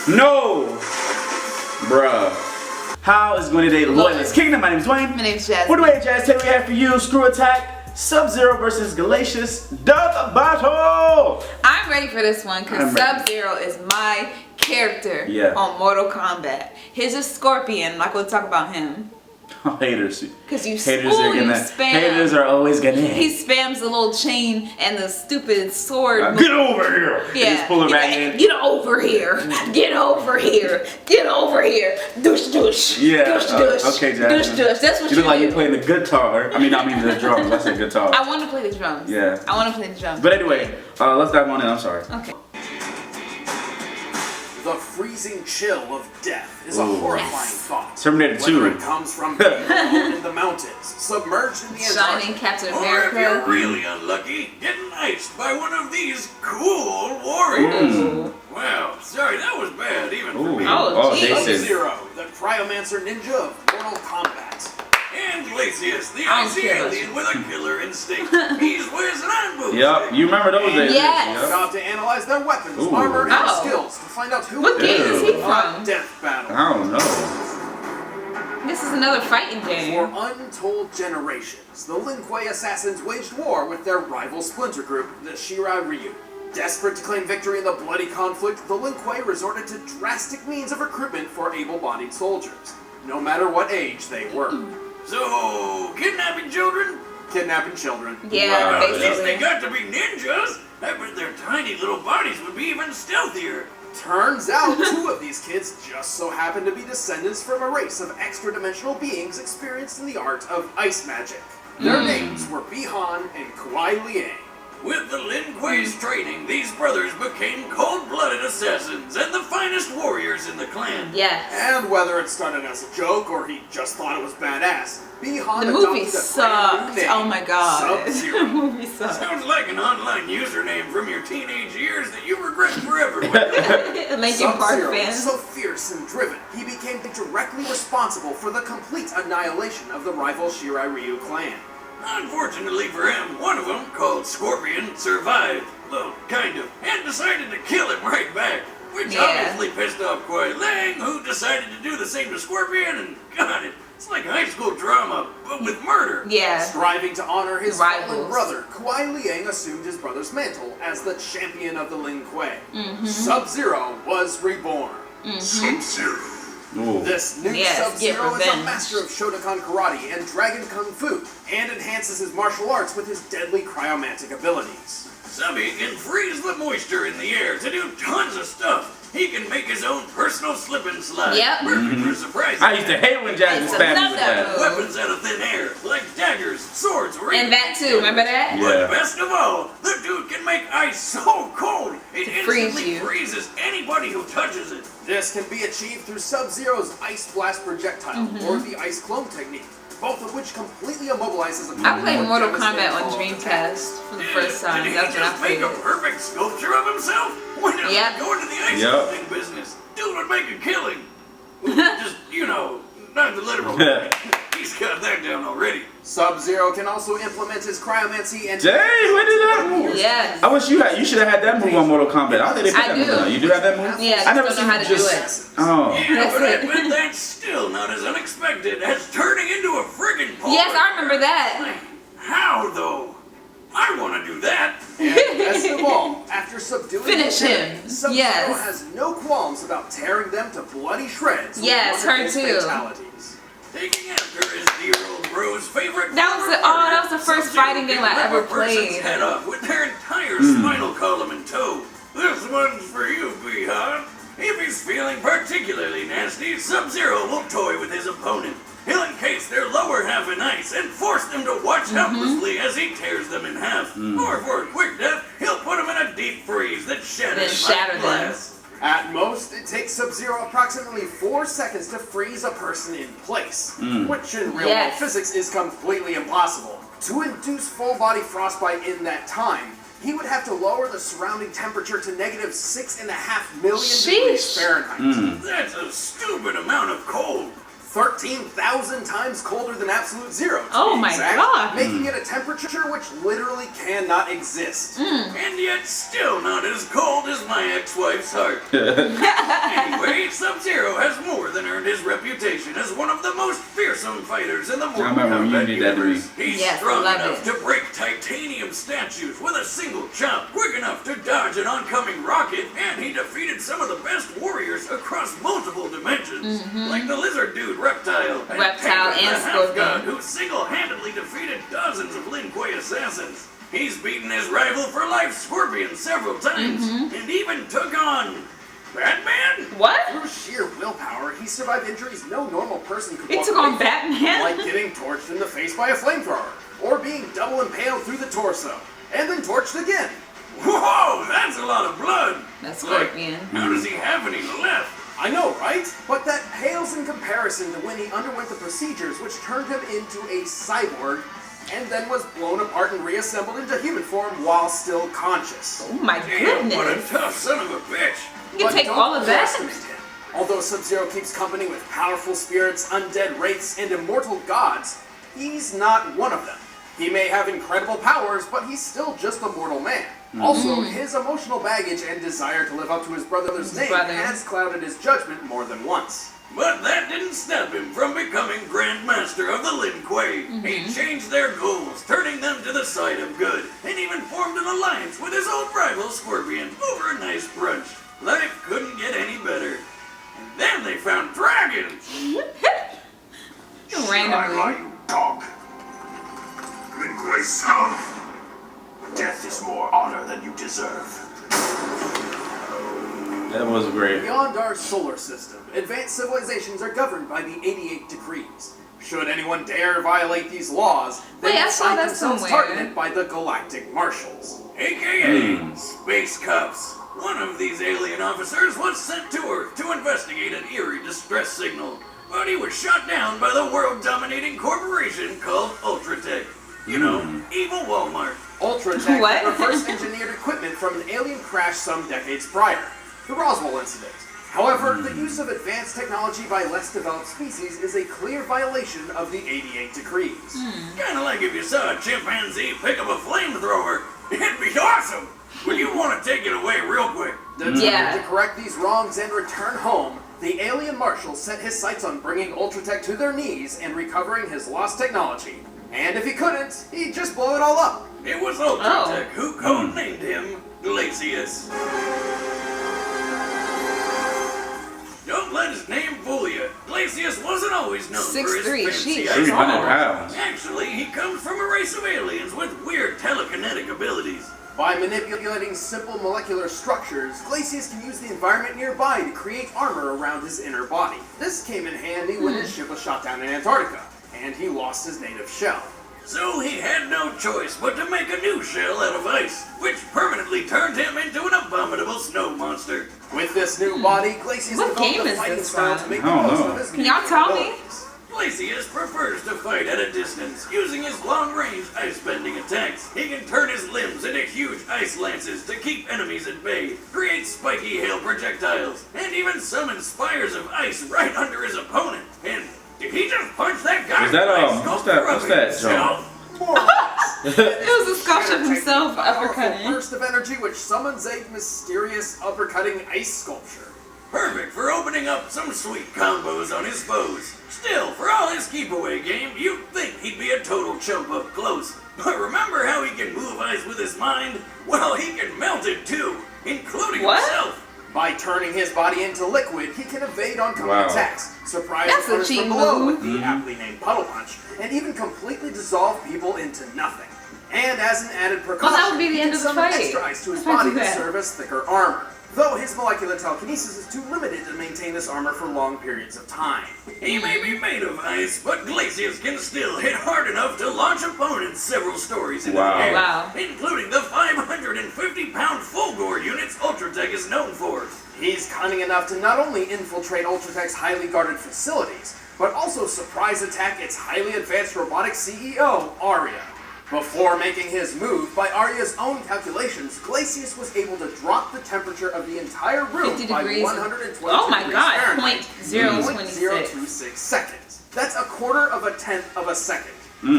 No! Bruh. How is going today, Loyalist Kingdom? My name is Dwayne. My name is Jasmine. What do we Jazz? Today we have for you Screw Attack, Sub-Zero versus Glacius, Death Battle! I'm ready for this one because Sub-Zero is my character on Mortal Kombat. His is Scorpion. I'm not going to talk about him. Haters. Because you spam. Haters are always gonna hate. He spams the little chain and the stupid sword. Get over here! Yeah. Just pull it back in. Get over here! Get over here! Get over here! Douche douche! Yeah. Douche douche! Okay, Jasmine. Douche douche. That's what you look like do. you're playing the guitar. I mean the drums. I said guitar. I want to play the drums. Yeah. I want to play the drums. But anyway, let's dive on in. I'm sorry. Okay. The freezing chill of death is a horrifying thought. Terminator 2. Whether it comes from being alone in the mountains, submerged in the Shining Antarctic, Captain or America. if you're really unlucky, getting iced by one of these cool warriors. Wow, sorry, that was bad even for me. Oh, geez. Sub-Zero, the cryomancer ninja of Mortal Kombat. And Glacius, the I don't icy care. alien with a killer instinct. He's whizzing on boots. Yep, you remember those days? Yes. Yep. About to analyze their weapons, armor, and skills to find out who What game is he won from? death battle. I don't know. This is another fighting game. For untold generations, the Lin Kuei assassins waged war with their rival splinter group, the Shirai Ryu. Desperate to claim victory in the bloody conflict, the Lin Kuei resorted to drastic means of recruitment for able-bodied soldiers, no matter what age they were. So, kidnapping children? Kidnapping children. Yeah, At least basically. they got to be ninjas. I bet their tiny little bodies would be even stealthier. Turns out, two of these kids just so happen to be descendants from a race of extra-dimensional beings experienced in the art of ice magic. Their names were Bi-Han and Kuai Liang. With the Lin Kuei's training, these brothers became cold-blooded assassins and the finest warriors in the clan. Yes. And whether it started as a joke or he just thought it was badass, Bi-Han The adopted movie a brand sucked. new name, Oh my god. Sub-Zero. The movie sucked. Sounds like an online username from your teenage years that you regret forever. Linkin Park Sub-Zero was fans. so fierce and driven, he became directly responsible for the complete annihilation of the rival Shirai Ryu clan. Unfortunately for him, one of them, called Scorpion, survived. Well, kind of, and decided to kill him right back. Which obviously pissed off Kuai Liang, who decided to do the same to Scorpion, and God, it's like high school drama, but with murder. Yeah. Striving to honor his Rivals. fallen brother, Kuai Liang assumed his brother's mantle as the champion of the Lin Kuei. Sub-Zero was reborn. Sub-Zero. This new Yes, get Sub-Zero is a revenge. master of Shotokan karate and Dragon Kung Fu, and enhances his martial arts with his deadly cryomantic abilities. Subby can freeze the moisture in the air to do tons of stuff. He can make his own personal slip and slide. Yep. Perfect for surprises. I used to hate when Jasmine It's spammed another with that. move. Weapons out of thin air, like daggers, swords, or And that too, remember that? Yeah. But best of all, the dude can make ice so cold, it freeze instantly you. freezes anybody who touches it. This can be achieved through Sub-Zero's Ice Blast projectile, or the Ice Clone technique, both of which completely immobilizes a I played Mortal devastating Kombat on fall of Dreamcast for the first Did time. he That's when I just make played a it. perfect sculpture of himself? When did Yep. he go into the ice Yep. sculpting business? Dude would make a killing. Just, not the literal. He's got that down already. Sub-Zero can also implement his cryomancy and... Dang, where did that move? Yes. I wish you should have had that move on Mortal Kombat. I think they put I that move do. on. You do have that move? Yeah, I never just seen don't know how you to do just. it. Oh. Yeah, That's but I it. bet that's still not as unexpected as turning into a friggin' pole. Yes, I remember that. How, though? I want to do that. And best of all, after subduing Finish the him. enemy, Sub-Zero Yes. has no qualms about tearing them to bloody shreds. with Yes, one of her his too. fatalities. Taking after his dear-old bro's favorite. That was the first Sub-Zero fighting game can I rip ever a person's played. head off with their entire spinal column in tow. This one's for you, Bi-Han. If he's feeling particularly nasty, Sub-Zero will toy with his opponent. He'll encase their lower half in ice and force them to watch helplessly as he tears them in half. Or for a quick death, he'll put them in a deep freeze that Then shatters shatter like them. glass. At most, it takes Sub-Zero approximately 4 seconds to freeze a person in place, which in real-world physics is completely impossible. To induce full-body frostbite in that time, he would have to lower the surrounding temperature to negative 6.5 million degrees Fahrenheit. That's a stupid amount of cold. 13,000 times colder than absolute zero. Oh my god. Making it a temperature which literally cannot exist. And yet still not as cold as my ex-wife's heart. Anyway, Sub-Zero has more than earned his reputation as one of the most fearsome fighters in the Mortal Kombat universe. He's strong enough to break titanium statues with a single chop, quick enough to dodge an oncoming rocket, and he defeated some of the best warriors across multiple dimensions, like the lizard dude Reptile and Scorpion, who single-handedly defeated dozens of Lin Kuei assassins. He's beaten his rival for life, Scorpion, several times, and even took on Batman? What? Through sheer willpower, he survived injuries no normal person could He walk took away on Batman? from, like getting torched in the face by a flamethrower, or being double impaled through the torso, and then torched again. Whoa, that's a lot of blood. That's Scorpion. How does he have any left? I know, right? But that pales in comparison to when he underwent the procedures which turned him into a cyborg and then was blown apart and reassembled into human form while still conscious. Oh my Damn, goodness. what a tough son of a bitch. You can take don't all of that? underestimate him. Although Sub-Zero keeps company with powerful spirits, undead wraiths, and immortal gods, he's not one of them. He may have incredible powers, but he's still just a mortal man. Also, his emotional baggage and desire to live up to his brother's name has clouded his judgment more than once. But that didn't stop him from becoming Grand Master of the Lin Kuei. He changed their goals, turning them to the side of good, and even formed an alliance with his old rival Scorpion over a nice brunch. Life couldn't get any better. And then they found dragons! Randomly. you dog. Lin Kuei son. Death is more honor than you deserve. That was great. Beyond our solar system, advanced civilizations are governed by the 88 decrees. Should anyone dare violate these laws, they Wait, I will saw find that themselves somewhere. targeted by the Galactic Marshals. AKA Space Cops. One of these alien officers was sent to Earth to investigate an eerie distress signal, but he was shot down by the world-dominating corporation called Ultratech. You know, evil Walmart. Ultratech What? reverse engineered equipment from an alien crash some decades prior, the Roswell incident. However, the use of advanced technology by less developed species is a clear violation of the 88 decrees. Kinda like if you saw a chimpanzee pick up a flamethrower. It'd be awesome, but you want to take it away real quick. Determined to correct these wrongs and return home, the alien marshal set his sights on bringing Ultratech to their knees and recovering his lost technology. And if he couldn't, he'd just blow it all up. It was Ultratech who codenamed him Glacius. Don't let his name fool you. Glacius wasn't always known for his 6'3", fancy sheesh. ice 300 powers. pounds. Actually, he comes from a race of aliens with weird telekinetic abilities. By manipulating simple molecular structures, Glacius can use the environment nearby to create armor around his inner body. This came in handy when his ship was shot down in Antarctica, and he lost his native shell. So he had no choice but to make a new shell out of ice, which permanently turned him into an abominable snow monster. With this new body, Glacius What game developed a is fighting this style from? to make the I don't most know. of his Can y'all tell me? abilities. Glacius prefers to fight at a distance, using his long-range ice-bending attacks. He can turn his limbs into huge ice lances to keep enemies at bay, create spiky hail projectiles, and even summon spires of ice right under his opponent. And did he just punch that guy? Is that, ice what's sculpture that, of himself? More or less. It was a sculpture of himself A powerful uppercutting. burst of energy which summons a mysterious uppercutting ice sculpture. Perfect for opening up some sweet combos on his foes. Still, for all his keep-away game, you'd think he'd be a total chump up close. But remember how he can move ice with his mind? Well, he can melt it too, including himself. By turning his body into liquid, he can evade oncoming attacks, surprise That's a opponents cheap from below move. with the aptly named Puddle Punch, and even completely dissolve people into nothing. And as an added precaution, that would be the he end can of the summon fight. extra ice to his Why'd body you to do that? serve as thicker armor. Though his molecular telekinesis is too limited to maintain this armor for long periods of time. He may be made of ice, but Glacius can still hit hard enough to launch opponents several stories into the air, Wow. including the 550-pound Fulgore units Ultratech is known for. He's cunning enough to not only infiltrate Ultratech's highly guarded facilities, but also surprise attack its highly advanced robotic CEO, Aria. Before making his move, by Arya's own calculations, Glacius was able to drop the temperature of the entire room 50 by degrees. 120 Oh my degrees God, Fahrenheit. 0.026. 0.026 seconds. That's a quarter of a tenth of a second.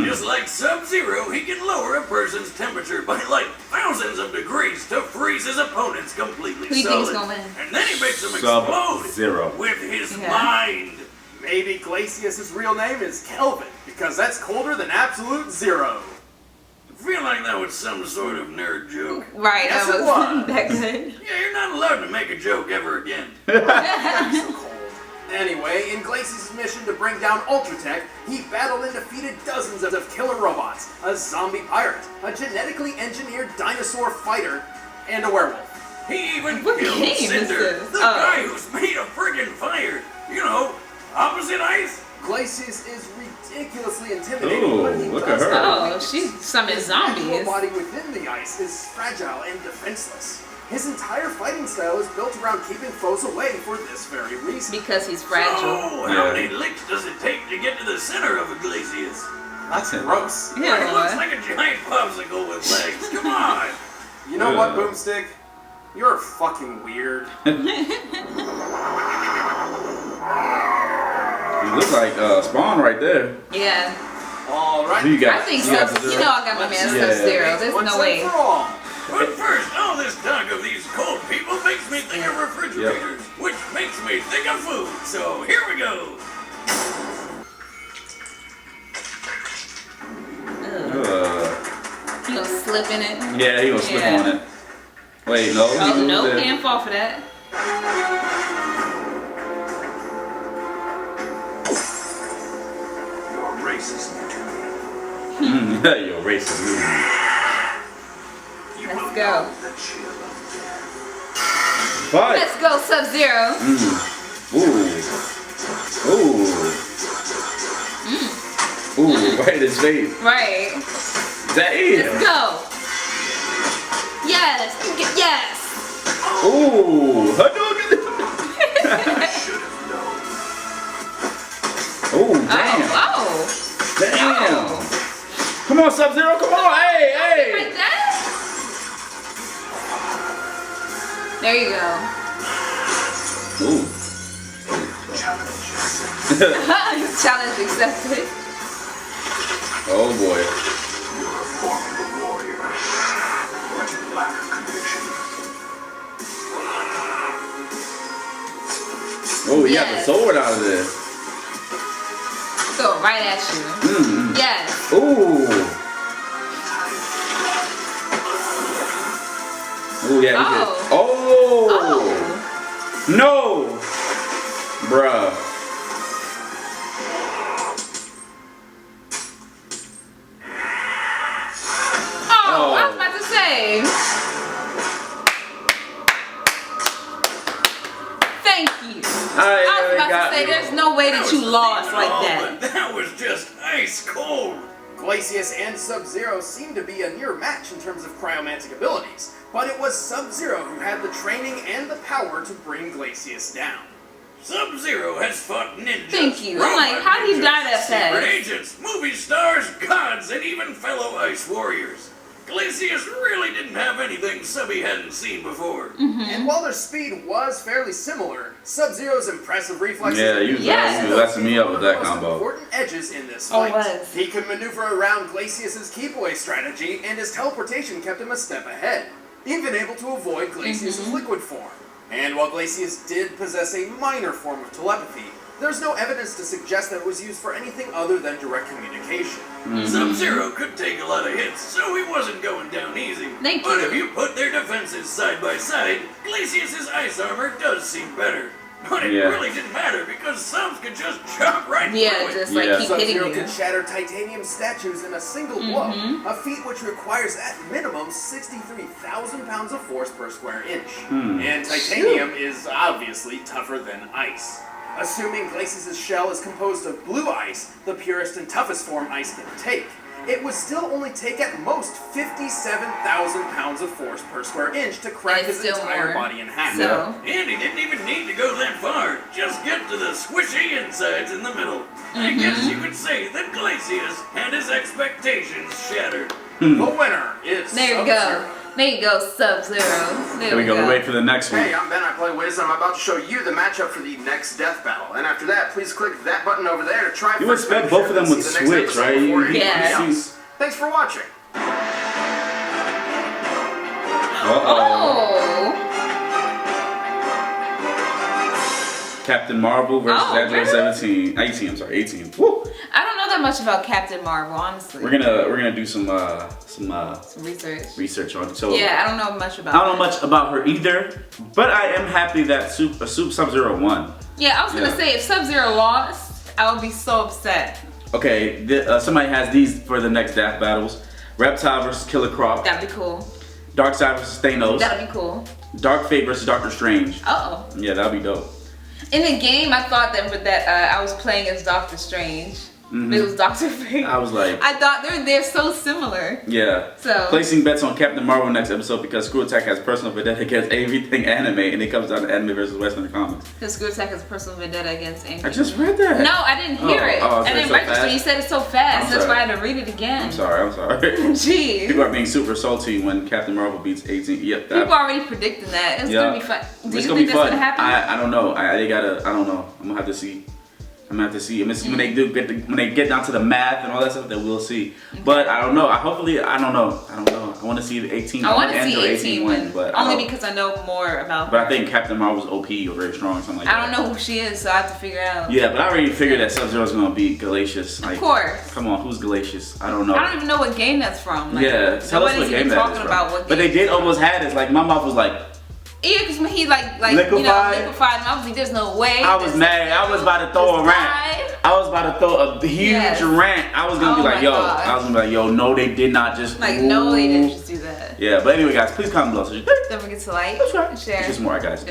Just like Sub-Zero, he can lower a person's temperature by like thousands of degrees to freeze his opponents completely Who do you think is solid. gonna win? And then he makes them explode Sub-Zero. with his Yeah. mind. Maybe Glacius' real name is Kelvin, because that's colder than absolute zero. I feel like that was some sort of nerd joke. Right, Yes, that it was was. that good. Yeah, you're not allowed to make a joke ever again. So cold. Anyway, in Glacius' mission to bring down Ultratech, he battled and defeated dozens of killer robots, a zombie pirate, a genetically engineered dinosaur fighter, and a werewolf. He even What killed game is Cinder, this? the guy who's made of friggin' fire. You know, opposite ice. Glacius is ridiculously intimidating, Ooh, but he look does at her. Oh, she summoned His actual zombies. body within the ice is fragile and defenseless. His entire fighting style is built around keeping foes away for this very reason. Because he's fragile. So, how many licks does it take to get to the center of a Glacius? That's gross. Well, he looks Yeah. like a giant popsicle with legs. Come on. You know what, Boomstick? You're fucking weird. He looks like Spawn right there. Yeah. Alright. Who you got? I think You got so. Sub-Zero? You know I got my man Yeah. Sub-Zero. There's Once no and way. for all. But first, all this talk of these cold people makes me think of refrigerators, which makes me think of food. So here we go. You gonna slip in it? Yeah, he gonna slip Yeah. on it. Wait, no. he Oh, moved no, it. can't fall for that. Your race is new to me. Yo, racist. You Let's will go. know the chill of death. Fight. Let's go, Sub-Zero. Ooh. Ooh, right in his face. Right. Damn. Let's go. Yes. Yes. Ooh. Hadouken. I should have known. Ooh, damn. Oh. Damn. Come on, Sub-Zero. Come on. Hey, hey. Like that? There you go. Ooh. Challenge accepted. Oh, boy. You're a formidable warrior, but you lack conviction. Oh, he got the Yes. sword out of there. Go right at you. Yes. Ooh. Ooh, yeah, he did. Oh. Oh. No. Bruh. Oh, I was about to say. Thank you. I was about to say, there's no way that you lost like that. But that was just ice cold. Glacius and Sub-Zero seem to be a near match in terms of cryomantic abilities, but it was Sub-Zero who had the training and the power to bring Glacius down. Sub-Zero has fought ninjas. Thank you. I'm like, how did he die that secret fast? agents, movie stars, gods, and even fellow ice warriors. Glacius really didn't have anything Subby hadn't seen before. And while their speed was fairly similar, Sub-Zero's impressive reflexes Yeah, you Yes. was messing me up with that were the most combo. important edges in this Oh, fight. was. He could maneuver around Glacius's keep-away strategy, and his teleportation kept him a step ahead, even able to avoid Glacius's liquid form. And while Glacius did possess a minor form of telepathy, there's no evidence to suggest that it was used for anything other than direct communication. Sub-Zero could take a lot of hits, so he wasn't going down easy. Thank But you. if you put their defenses side by side, Glacius's ice armor does seem better. But it Yeah. really didn't matter because Subs could just chop right Yeah, through it. just like Yeah. keep hitting Sub-Zero you. can shatter titanium statues in a single blow, a feat which requires at minimum 63,000 pounds of force per square inch. And titanium is obviously tougher than ice. Assuming Glacius' shell is composed of blue ice, the purest and toughest form ice can take, it would still only take at most 57,000 pounds of force per square inch to crack his entire body in half. So. And he didn't even need to go that far. Just get to the squishy insides in the middle. I guess you could say that Glacius had his expectations shattered. The winner is There you go. There you go, Sub-Zero. There we go. We wait for the next one. Hey, I'm Ben. I play Wiz. I'm about to show you the matchup for the next death battle. And after that, please click that button over there to try. You expect both of them would switch, right? Yeah. Thanks for watching. Oh. Captain Marvel versus Android 18. I'm sorry, 18. Woo. I don't know that much about Captain Marvel, honestly. We're gonna do some research on it. So yeah, I don't know much about. I don't know much about her either, but I am happy that Sub-Zero won. Yeah, I was gonna say if Sub-Zero lost, I would be so upset. Okay, somebody has these for the next death battles: Reptile versus Killer Croc. That'd be cool. Darkseid versus Thanos. That'd be cool. Dark Fate versus Doctor Strange. Uh oh. Yeah, that'd be dope. In the game, I thought that I was playing as Doctor Strange. It was Doctor Fate. I was like, I thought they're so similar. Yeah. So placing bets on Captain Marvel next episode because Screw Attack has personal vendetta against everything anime, and it comes down to anime versus Western comics. Because Screw Attack has personal vendetta against anime. I just read that. No, I didn't hear it. I didn't register. You said it so fast. That's why I had to read it again. I'm sorry. Jeez. People are being super salty when Captain Marvel beats 18. Yep. People are already predicting that. It's gonna be fun. Do you think that's gonna happen? I don't know. I don't know. I'm gonna have to see. I'm gonna have to see. When they get down to the math and all that stuff, then we'll see. Okay. But I don't know. I don't know. I want to see the 18. I want to see 18 win, but only because I know more about. But I think Captain Marvel's OP or very strong or something like that. I don't know who she is, so I have to figure out. Yeah, but I already figured that Sub-Zero's gonna beat Glacius. Of course. Come on, who's Glacius? I don't know. I don't even know what game that's from. Like, yeah, tell us what game that is from. But they did almost have this. Like my mouth was like. Yeah, because when he like liquefied him, I was like, there's no way. I was mad. I was about to throw a rant. I was about to throw a huge rant. I was gonna be like, yo, no, they did not just. Like, no, they didn't just do that. Yeah, but anyway, guys, please comment below. Don't forget to like, share. Just more, guys.